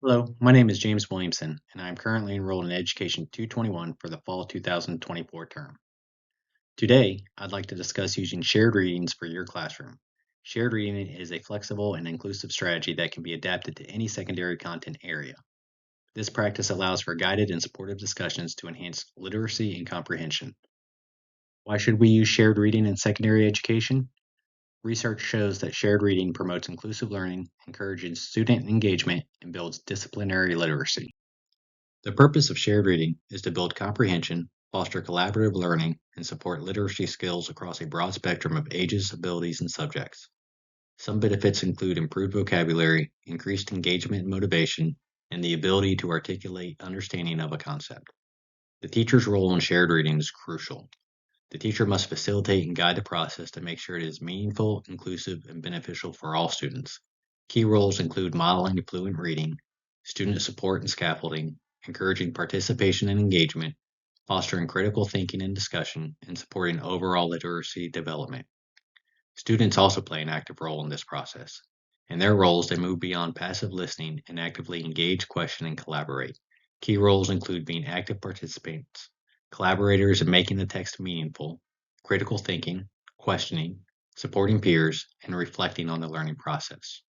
Hello, my name is James Williamson, and I am currently enrolled in Education 221 for the fall 2024 term. Today, I'd like to discuss using shared readings for your classroom. Shared reading is a flexible and inclusive strategy that can be adapted to any secondary content area. This practice allows for guided and supportive discussions to enhance literacy and comprehension. Why should we use shared reading in secondary education? Research shows that shared reading promotes inclusive learning, encourages student engagement, and builds disciplinary literacy. The purpose of shared reading is to build comprehension, foster collaborative learning, and support literacy skills across a broad spectrum of ages, abilities, and subjects. Some benefits include improved vocabulary, increased engagement and motivation, and the ability to articulate understanding of a concept. The teacher's role in shared reading is crucial. The teacher must facilitate and guide the process to make sure it is meaningful, inclusive, and beneficial for all students. Key roles include modeling fluent reading, student support and scaffolding, encouraging participation and engagement, fostering critical thinking and discussion, and supporting overall literacy development. Students also play an active role in this process. In their roles, they move beyond passive listening and actively engage, question, and collaborate. Key roles include being active participants, collaborators in making the text meaningful, critical thinking, questioning, supporting peers, and reflecting on the learning process.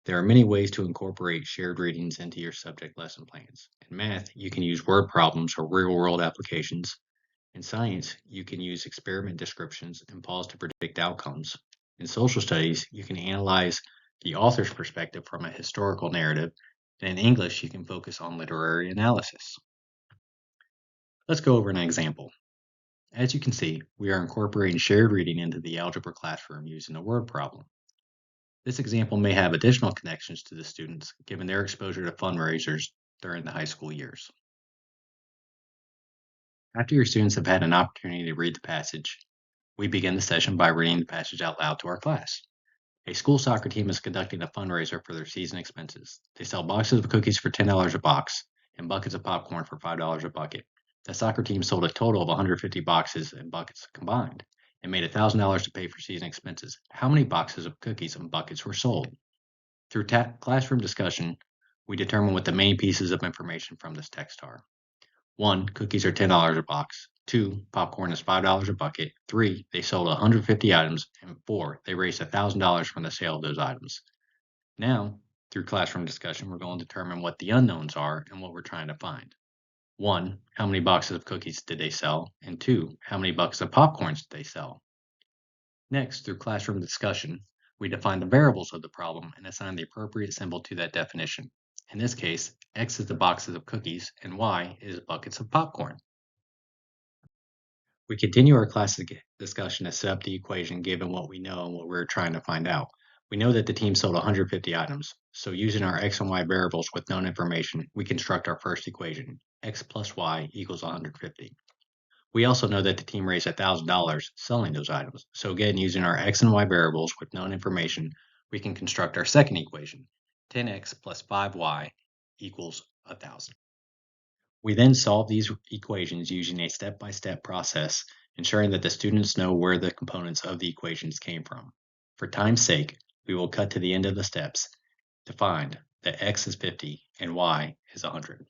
There are many ways to incorporate shared readings into your subject lesson plans. In math, you can use word problems or real world applications. In science, you can use experiment descriptions and pause to predict outcomes. In social studies, you can analyze the author's perspective from a historical narrative. And in English, you can focus on literary analysis. Let's go over an example. As you can see, we are incorporating shared reading into the algebra classroom using a word problem. This example may have additional connections to the students given their exposure to fundraisers during the high school years. After your students have had an opportunity to read the passage, we begin the session by reading the passage out loud to our class. A school soccer team is conducting a fundraiser for their season expenses. They sell boxes of cookies for $10 a box and buckets of popcorn for $5 a bucket. The soccer team sold a total of 150 boxes and buckets combined and made $1,000 to pay for season expenses. How many boxes of cookies and buckets were sold? Through classroom discussion, we determine what the main pieces of information from this text are. 1. Cookies are $10 a box. 2. Popcorn is $5 a bucket. 3. They sold 150 items. And 4. They raised $1,000 from the sale of those items. Now, through classroom discussion, we're going to determine what the unknowns are and what we're trying to find. 1. How many boxes of cookies did they sell? And 2. How many buckets of popcorns did they sell? Next, through classroom discussion, we define the variables of the problem and assign the appropriate symbol to that definition. In this case, X is the boxes of cookies and Y is buckets of popcorn. We continue our class discussion to set up the equation given what we know and what we're trying to find out. We know that the team sold 150 items, so using our X and Y variables with known information, we construct our first equation, X plus Y equals 150. We also know that the team raised $1,000 selling those items, so again, using our X and Y variables with known information, we can construct our second equation, 10X plus 5Y equals 1,000. We then solve these equations using a step-by-step process, ensuring that the students know where the components of the equations came from. For time's sake, we will cut to the end of the steps to find that x is 50 and y is 100.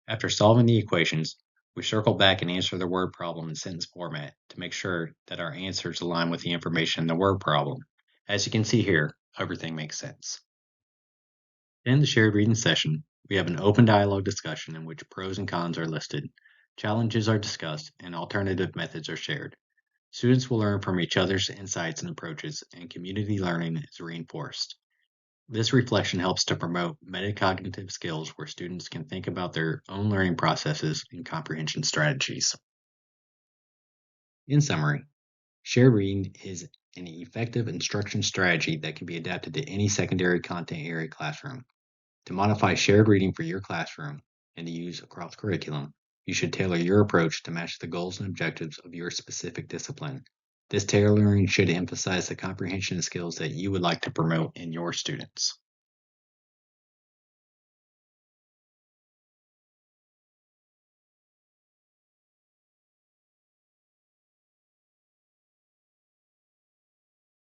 After solving the equations, we circle back and answer the word problem in sentence format to make sure that our answers align with the information in the word problem. As you can see here, everything makes sense. In the shared reading session, we have an open dialogue discussion in which pros and cons are listed, challenges are discussed, and alternative methods are shared. Students will learn from each other's insights and approaches, and community learning is reinforced. This reflection helps to promote metacognitive skills where students can think about their own learning processes and comprehension strategies. In summary, shared reading is an effective instruction strategy that can be adapted to any secondary content area classroom. To modify shared reading for your classroom and to use across curriculum, you should tailor your approach to match the goals and objectives of your specific discipline. This tailoring should emphasize the comprehension skills that you would like to promote in your students.